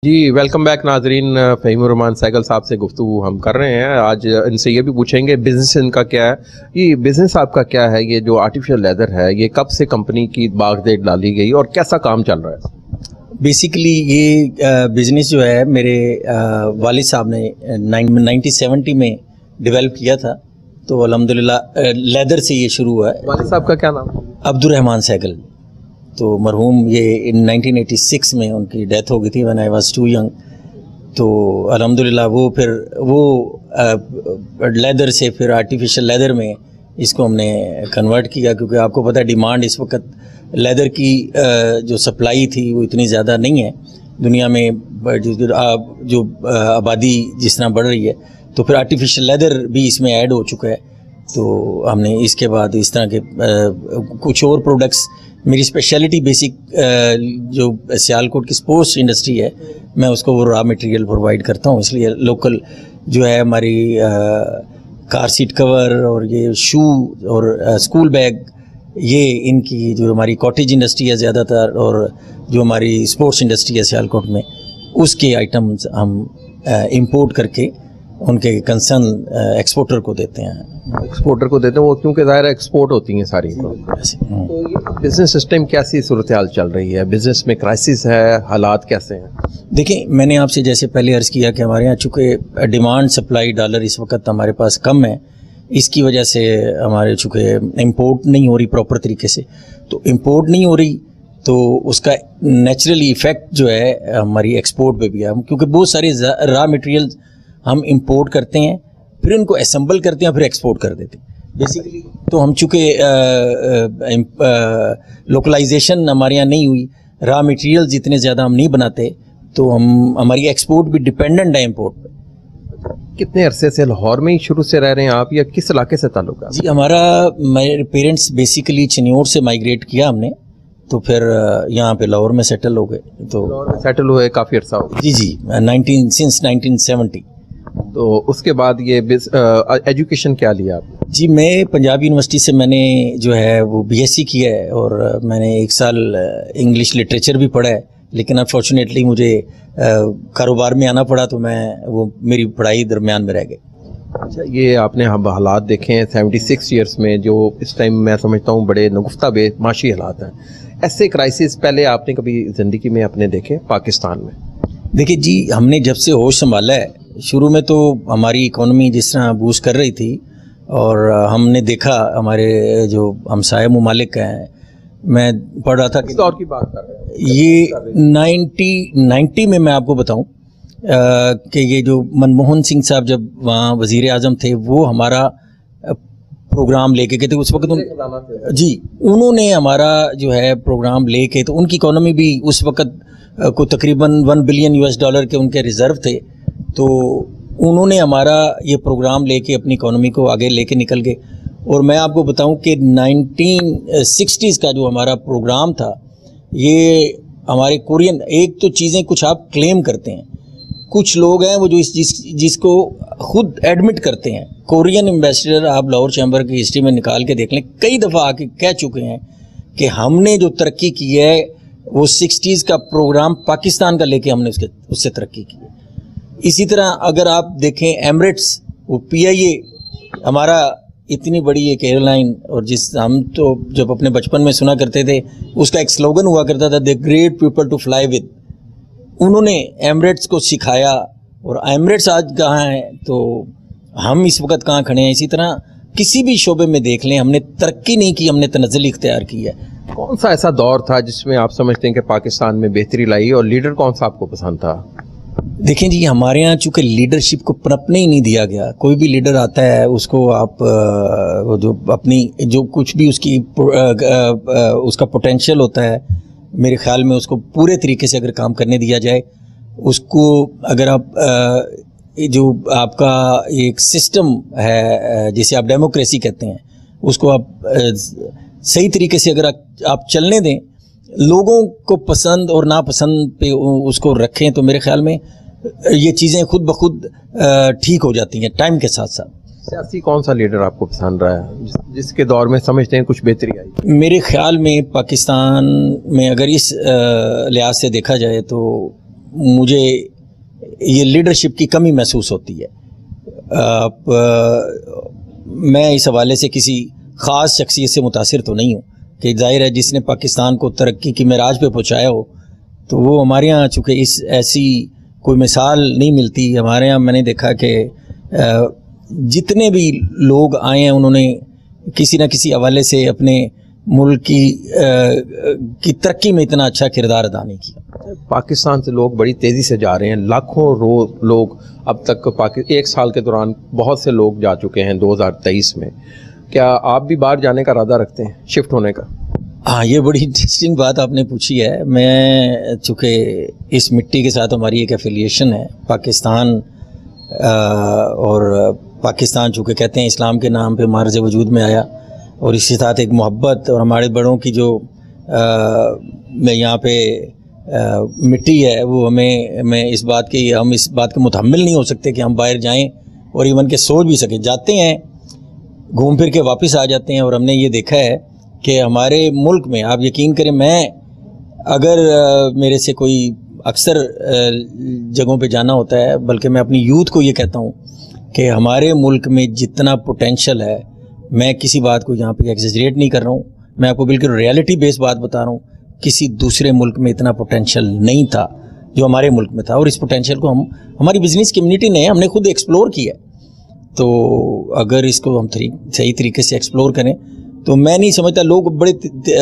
جی welcome back ناظرین. فہیم الرحمان cycle صاحب سے گفتگو ہم کر رہے ہیں. آج ان سے یہ بھی پوچھیں گے بزنس ان کا کیا ہے. یہ بزنس آپ کا کیا ہے؟ یہ جو آرٹیفیشل لیدر ہے یہ کب سے کمپنی کی باغ دیٹ ڈالی گئی اور کیسا کام چل رہا ہے؟ بیسیکلی یہ بزنس جو ہے میرے والد صاحب نے 1970 میں ڈیولپ کیا تھا، تو الحمدللہ لیدر سے یہ شروع ہوا ہے. والد صاحب کا کیا نام؟ عبد الرحمان سائیکل. تو مرحوم یہ 1986 میں ان کی ڈیتھ ہو گئی تھی when I was too young. تو الحمدللہ وہ لیدر سے پھر آرٹیفیشل لیدر میں اس کو ہم نے کنورٹ کیا، کیونکہ آپ کو پتہ ہے ڈیمانڈ اس وقت لیدر کی جو سپلائی تھی وہ اتنی زیادہ نہیں ہے دنیا میں، جو آبادی جس طرح بڑھ رہی ہے تو پھر آرٹیفیشل لیدر بھی اس میں ایڈ ہو چکا ہے. تو ہم نے اس کے بعد اس طرح کے کچھ اور پروڈکٹس. میری اسپیشلٹی بیسک جو سیالکوٹ کی اسپورٹس انڈسٹری ہے میں اس کو وہ را مٹیریل پرووائڈ کرتا ہوں، اس لیے لوکل جو ہے ہماری کار سیٹ کور اور یہ شو اور اسکول بیگ، یہ ان کی جو ہماری کاٹیج انڈسٹری ہے زیادہ تر، اور جو ہماری اسپورٹس انڈسٹری ہے سیالکوٹ میں، اس کے آئٹمز ہم امپورٹ کر کے ان کے کنسرن ایکسپورٹر کو دیتے ہیں. ایکسپورٹر کو دیتے ہیں وہ، کیونکہ ظاہر ایکسپورٹ ہوتی ہیں ساری. تو بزنس سسٹم کیسی صورتحال چل رہی ہے؟ بزنس میں کرائسس ہے، حالات کیسے ہیں؟ دیکھیں، میں نے آپ سے جیسے پہلے عرض کیا کہ ہمارے یہاں چونکہ ڈیمانڈ سپلائی ڈالر اس وقت ہمارے پاس کم ہے، اس کی وجہ سے ہمارے چونکہ امپورٹ نہیں ہو رہی پراپر طریقے سے، تو امپورٹ نہیں ہو رہی تو اس کا نیچرلی ایفیکٹ جو ہے ہماری ایکسپورٹ پہ بھی ہے، کیونکہ بہت سارے را مٹیریل ہم امپورٹ کرتے ہیں، پھر ان کو اسمبل کرتے ہیں، پھر ایکسپورٹ کر دیتے ہیں بیسیکلی. تو ہم چونکہ لوکلائزیشن ہمارے یہاں نہیں ہوئی، را مٹیریلز اتنے زیادہ ہم نہیں بناتے، تو ہماری ایکسپورٹ بھی ڈیپینڈنٹ ہے امپورٹ پہ. کتنے عرصے سے لاہور میں ہی شروع سے رہ رہے ہیں آپ، یا کس علاقے سے تعلق ہے؟ جی میرے پیرنٹس بیسیکلی چنیور سے مائیگریٹ کیا ہم نے، تو پھر یہاں پہ لاہور میں سیٹل ہو گئے. تو لاہور میں سیٹل ہوئے کافی عرصہ ہو گیا؟ جی سنس 1970. تو اس کے بعد یہ ایجوکیشن کیا لیا آپ؟ جی میں پنجاب یونیورسٹی سے میں نے جو ہے وہ BSc کیا ہے، اور میں نے 1 سال انگلش لٹریچر بھی پڑھا ہے، لیکن انفارچونیٹلی مجھے کاروبار میں آنا پڑا، تو میری پڑھائی درمیان میں رہ گئی. اچھا، یہ آپ نے حالات دیکھے ہیں 76 ایئرس میں، جو اس ٹائم میں سمجھتا ہوں بڑے نگفتہ بے معاشی حالات ہیں. ایسے کرائسس پہلے آپ نے کبھی زندگی میں اپنے دیکھے پاکستان میں؟ دیکھیے جی، ہم نے جب سے ہوش سنبھالا ہے، شروع میں تو ہماری اکانومی جس طرح بوسٹ کر رہی تھی، اور ہم نے دیکھا ہمارے جو ہمسائے ممالک ہیں، میں پڑھ رہا تھا کس دور کی بات کر رہے ہیں؟ یہ 90 میں آپ کو بتاؤں کہ یہ جو منموہن سنگھ صاحب جب وہاں وزیر اعظم تھے، وہ ہمارا پروگرام لے کے گئے تھے اس وقت. جی انہوں نے ہمارا جو ہے پروگرام لے کے، تو ان کی اکانومی بھی اس وقت کو تقریباً $1 بلین کے ان کے ریزرو تھے، تو انہوں نے ہمارا یہ پروگرام لے کے اپنی اکانومی کو آگے لے کے نکل گئے. اور میں آپ کو بتاؤں کہ 1960s کا جو ہمارا پروگرام تھا، یہ ہمارے کورین، ایک تو چیزیں کچھ آپ کلیم کرتے ہیں، کچھ لوگ ہیں وہ جو جس کو خود ایڈمٹ کرتے ہیں. کورین ایمبیسڈر آپ لاہور چیمبر کی ہسٹری میں نکال کے دیکھ لیں، کئی دفعہ آ کے کہہ چکے ہیں کہ ہم نے جو ترقی کی ہے وہ 60s کا پروگرام پاکستان کا لے کے ہم نے اس سے ترقی کی ہے. اسی طرح اگر آپ دیکھیں ایمریٹس، وہ PIA ہمارا اتنی بڑی ایک ایئر لائن، اور ہم تو جب اپنے بچپن میں سنا کرتے تھے، اس کا ایک سلوگن ہوا کرتا تھا "the great people to fly with". انہوں نے ایمریٹس کو سکھایا، اور ایمریٹس آج کہاں ہیں تو ہم اس وقت کہاں کھڑے ہیں. اسی طرح کسی بھی شعبے میں دیکھ لیں، ہم نے ترقی نہیں کی، ہم نے تنزل اختیار کی ہے. کون سا ایسا دور تھا جس میں آپ سمجھتے ہیں کہ پاکستان میں بہتری لائی، اور لیڈر کون سا آپ کو پسند تھا؟ دیکھیں جی، ہمارے ہاں چونکہ لیڈرشپ کو پنپنے ہی نہیں دیا گیا. کوئی بھی لیڈر آتا ہے اس کو آپ جو اپنی جو کچھ بھی اس کا پوٹینشیل ہوتا ہے، میرے خیال میں اس کو پورے طریقے سے اگر کام کرنے دیا جائے، اس کو اگر آپ جو آپ کا ایک سسٹم ہے جسے آپ ڈیموکریسی کہتے ہیں، اس کو آپ صحیح طریقے سے اگر آپ چلنے دیں، لوگوں کو پسند اور ناپسند پہ اس کو رکھیں، تو میرے خیال میں یہ چیزیں خود بخود ٹھیک ہو جاتی ہیں ٹائم کے ساتھ ساتھ. سیاسی کون سا لیڈر آپ کو پسند رہا ہے جس کے دور میں سمجھتے ہیں کچھ بہتری آئی؟ میرے خیال میں پاکستان میں اگر اس لحاظ سے دیکھا جائے تو مجھے یہ لیڈرشپ کی کمی محسوس ہوتی ہے. میں اس حوالے سے کسی خاص شخصیت سے متاثر تو نہیں ہوں کہ ظاہر ہے جس نے پاکستان کو ترقی کی معراج پہ پہنچایا ہو تو وہ ہمارے یہاں چونکہ اس ایسی کوئی مثال نہیں ملتی. ہمارے یہاں میں نے دیکھا کہ جتنے بھی لوگ آئے ہیں انہوں نے کسی نہ کسی حوالے سے اپنے ملک کی ترقی میں اتنا اچھا کردار ادا نہیں کیا. پاکستان سے لوگ بڑی تیزی سے جا رہے ہیں, لاکھوں لوگ اب تک ایک سال کے دوران بہت سے لوگ جا چکے ہیں 2023 میں. کیا آپ بھی باہر جانے کا ارادہ رکھتے ہیں, شفٹ ہونے کا؟ ہاں, یہ بڑی انٹرسٹنگ بات آپ نے پوچھی ہے. میں چونکہ اس مٹی کے ساتھ ہماری ایک ایفیلیشن ہے پاکستان, اور پاکستان چونکہ کہتے ہیں اسلام کے نام پہ معرض وجود میں آیا, اور اسی ساتھ ایک محبت اور ہمارے بڑوں کی جو یہاں پہ مٹی ہے وہ ہمیں اس بات کی ہم اس بات کے متحمل نہیں ہو سکتے کہ ہم باہر جائیں اور ایون کہ سوچ بھی سکیں. جاتے ہیں, گھوم پھر کے واپس آ جاتے ہیں, اور ہم نے یہ دیکھا ہے کہ ہمارے ملک میں آپ یقین کریں, میں اگر میرے سے کوئی اکثر جگہوں پہ جانا ہوتا ہے, بلکہ میں اپنی یوتھ کو یہ کہتا ہوں کہ ہمارے ملک میں جتنا پوٹینشل ہے, میں کسی بات کو یہاں پہ ایگزیجریٹ نہیں کر رہا ہوں, میں آپ کو بالکل ریالٹی بیس بات بتا رہا ہوں, کسی دوسرے ملک میں اتنا پوٹینشل نہیں تھا جو ہمارے ملک میں تھا. اور اس پوٹینشل کو ہماری بزنس کمیونٹی نے ہم نے خود ایکسپلور کیا ہے. تو اگر اس کو ہم صحیح طریقے سے ایکسپلور کریں تو میں نہیں سمجھتا, لوگ بڑے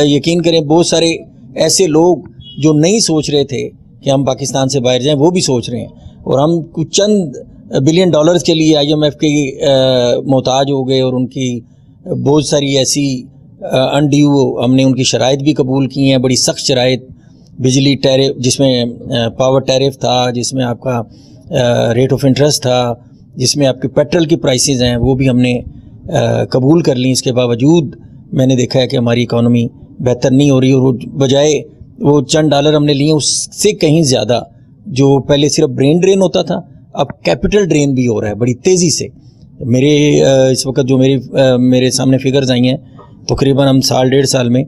یقین کریں بہت سارے ایسے لوگ جو نہیں سوچ رہے تھے کہ ہم پاکستان سے باہر جائیں وہ بھی سوچ رہے ہیں, اور ہم کچھ چند بلین ڈالرز کے لیے IMF کے محتاج ہو گئے, اور ان کی بہت ساری ایسی انڈیو ہم نے ان کی شرائط بھی قبول کی ہیں, بڑی سخت شرائط, بجلی ٹیرف جس میں پاور ٹیرف تھا, جس میں آپ کا ریٹ آف انٹرسٹ تھا, جس میں آپ کے پیٹرول کی پرائسز ہیں وہ بھی ہم نے قبول کر لیں. اس کے باوجود میں نے دیکھا ہے کہ ہماری اکانومی بہتر نہیں ہو رہی, اور بجائے وہ چند ڈالر ہم نے لیے اس سے کہیں زیادہ جو پہلے صرف برین ڈرین ہوتا تھا اب کیپٹل ڈرین بھی ہو رہا ہے بڑی تیزی سے. میرے اس وقت جو میرے سامنے فگرز آئی ہیں, تقریباً ہم سال ڈیڑھ سال میں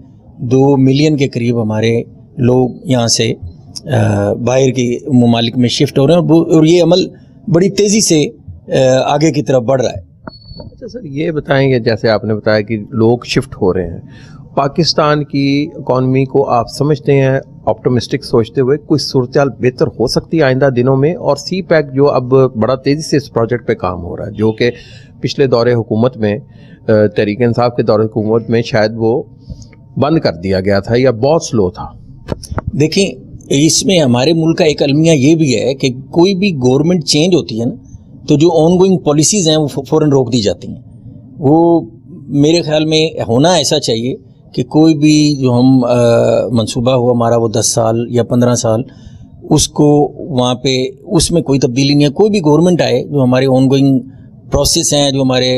2 ملین کے قریب ہمارے لوگ یہاں سے باہر کی ممالک میں شفٹ ہو رہے ہیں, اور یہ عمل بڑی تیزی سے آگے کی طرف بڑھ رہا ہے. اچھا سر, یہ بتائیں گے جیسے آپ نے بتایا کہ لوگ شفٹ ہو رہے ہیں, پاکستان کی اکانومی کو آپ سمجھتے ہیں آپٹمسٹک سوچتے ہوئے کوئی صورتحال بہتر ہو سکتی ہے آئندہ دنوں میں؟ اور سی پیک جو اب بڑا تیزی سے اس پروجیکٹ پہ کام ہو رہا ہے, جو کہ پچھلے دور حکومت میں تحریک انصاف کے دور حکومت میں شاید وہ بند کر دیا گیا تھا یا بہت سلو تھا. دیکھیں, اس میں ہمارے ملک کا ایک المیہ یہ بھی ہے کہ کوئی بھی گورنمنٹ چینج ہوتی ہے نا تو جو آن گوئنگ پالیسیز ہیں وہ فوراً روک دی جاتی ہیں. وہ میرے خیال میں ہونا ایسا چاہیے کہ کوئی بھی جو ہم منصوبہ ہو ہمارا وہ 10 سال یا 15 سال, اس کو وہاں پہ اس میں کوئی تبدیلی نہیں ہے. کوئی بھی گورنمنٹ آئے, جو ہمارے آن گوئنگ پروسیس ہیں, جو ہمارے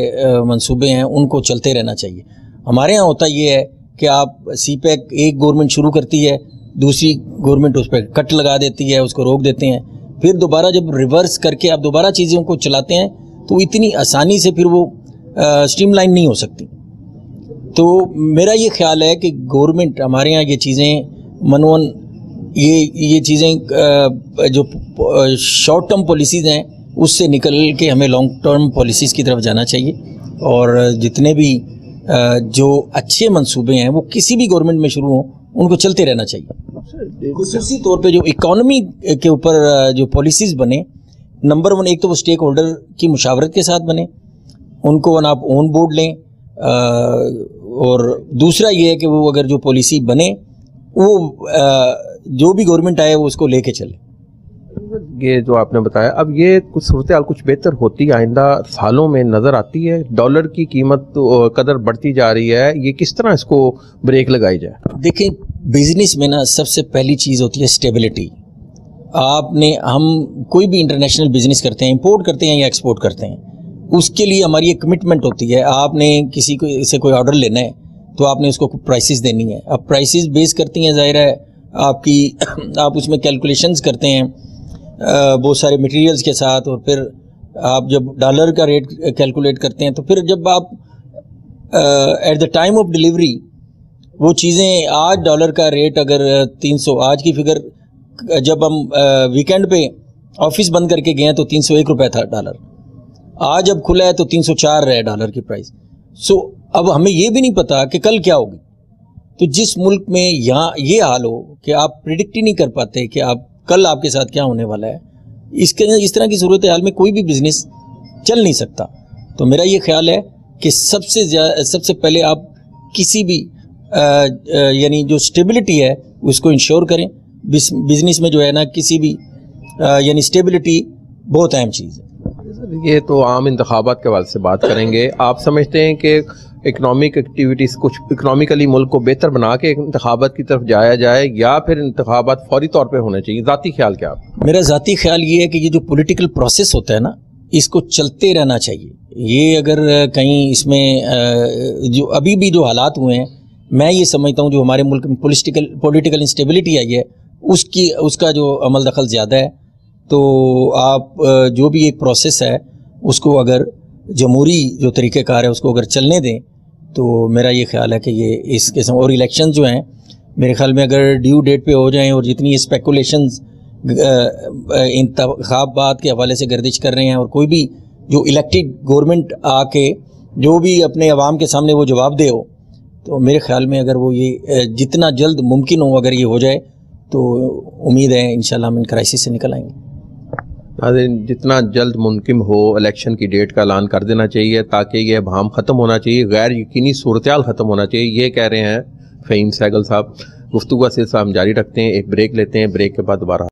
منصوبے ہیں, ان کو چلتے رہنا چاہیے. ہمارے ہاں ہوتا یہ ہے کہ آپ سی پیک ایک گورنمنٹ شروع کرتی ہے, دوسری گورنمنٹ اس پہ کٹ لگا دیتی ہے, اس کو روک دیتے ہیں, پھر دوبارہ جب ریورس کر کے آپ دوبارہ چیزوں کو چلاتے ہیں تو اتنی آسانی سے پھر وہ اسٹریم لائن نہیں ہو سکتی. تو میرا یہ خیال ہے کہ گورنمنٹ ہمارے یہاں یہ چیزیں منون یہ چیزیں جو شارٹ ٹرم پالیسیز ہیں اس سے نکل کے ہمیں لانگ ٹرم پالیسیز کی طرف جانا چاہیے, اور جتنے بھی جو اچھے منصوبے ہیں وہ کسی بھی گورنمنٹ میں شروع ہوں ان کو چلتے رہنا چاہیے. خصوصی طور پہ جو اکانومی کے اوپر جو پالیسیز بنے, نمبر 1 ایک تو وہ اسٹیک ہولڈر کی مشاورت کے ساتھ بنے, ان کو آپ اون بورڈ لیں, اور دوسرا یہ ہے کہ وہ اگر جو پالیسی بنے وہ جو بھی گورنمنٹ آئے وہ اس کو لے کے چلے. یہ جو آپ نے بتایا, اب یہ کچھ صورتحال کچھ بہتر ہوتی آئندہ سالوں میں نظر آتی ہے؟ ڈالر کی قیمت قدر بڑھتی جا رہی ہے, یہ کس طرح اس کو بریک لگائی جائے؟ دیکھیں, بزنس میں نا سب سے پہلی چیز ہوتی ہے اسٹیبلٹی. ہم کوئی بھی انٹرنیشنل بزنس کرتے ہیں, امپورٹ کرتے ہیں یا ایکسپورٹ کرتے ہیں, اس کے لیے ہماری ایک کمٹمنٹ ہوتی ہے. آپ نے کسی کو سے کوئی آرڈر لینا ہے تو آپ نے اس کو پرائسز دینی ہے. اب پرائسز بیس کرتی ہیں, ظاہر ہے آپ اس میں کیلکولیشنز کرتے ہیں بہت سارے مٹیریلز کے ساتھ, اور پھر آپ جب ڈالر کا ریٹ کیلکولیٹ کرتے ہیں تو پھر جب آپ at the time of delivery وہ چیزیں, آج ڈالر کا ریٹ اگر 300, آج کی فگر جب ہم ویکینڈ پہ آفس بند کر کے گئے ہیں تو 301 روپے تھا ڈالر, آج اب کھلا ہے تو 304 ہے ڈالر کی پرائس. سو اب ہمیں یہ بھی نہیں پتا کہ کل کیا ہوگی. تو جس ملک میں یہاں یہ حال ہو کہ آپ پریڈکٹ ہی نہیں کر پاتے کہ آپ کل آپ کے ساتھ کیا ہونے والا ہے, اس طرح کی صورتحال میں کوئی بھی بزنس چل نہیں سکتا. تو میرا یہ خیال ہے کہ سب سے پہلے آپ کسی بھی یعنی جو اسٹیبلٹی ہے اس کو انشور کریں. بزنس میں جو ہے نا کسی بھی یعنی اسٹیبلٹی بہت اہم چیز ہے. یہ تو عام انتخابات کے حوالے سے بات کریں گے. آپ سمجھتے ہیں کہ اکنامک ایکٹیویٹیز کچھ اکنامیکلی ملک کو بہتر بنا کے انتخابات کی طرف جایا جائے, یا پھر انتخابات فوری طور پہ ہونے چاہیے؟ ذاتی خیال کیا آپ؟ میرا ذاتی خیال یہ ہے کہ یہ جو پولیٹیکل پروسیس ہوتا ہے نا اس کو چلتے رہنا چاہیے. یہ اگر کہیں اس میں جو ابھی بھی جو حالات ہوئے ہیں, میں یہ سمجھتا ہوں جو ہمارے ملک میں پولیٹیکل انسٹیبلٹی آئی ہے اس کا جو عمل دخل زیادہ ہے. تو آپ جو بھی ایک پروسیس ہے اس کو اگر جمہوری جو طریقہ کار ہے اس کو اگر چلنے دیں تو میرا یہ خیال ہے کہ یہ اس قسم, اور الیکشن جو ہیں میرے خیال میں اگر ڈیو ڈیٹ پہ ہو جائیں, اور جتنی اسپیکولیشنز انتخابات کے حوالے سے گردش کر رہے ہیں, اور کوئی بھی جو الیکٹڈ گورنمنٹ آ کے جو بھی اپنے عوام کے سامنے وہ جواب دے ہو, تو میرے خیال میں اگر وہ یہ جتنا جلد ممکن ہو اگر یہ ہو جائے تو امید ہے انشاءاللہ ہم ان کرائسس سے نکل آئیں گے. جتنا جلد ممکن ہو الیکشن کی ڈیٹ کا اعلان کر دینا چاہیے تاکہ یہ ابہام ختم ہونا چاہیے, غیر یقینی صورتحال ختم ہونا چاہیے, یہ کہہ رہے ہیں فہیم سہگل صاحب. گفتگو کا سلسلہ ہم جاری رکھتے ہیں, ایک بریک لیتے ہیں, بریک کے بعد دوبارہ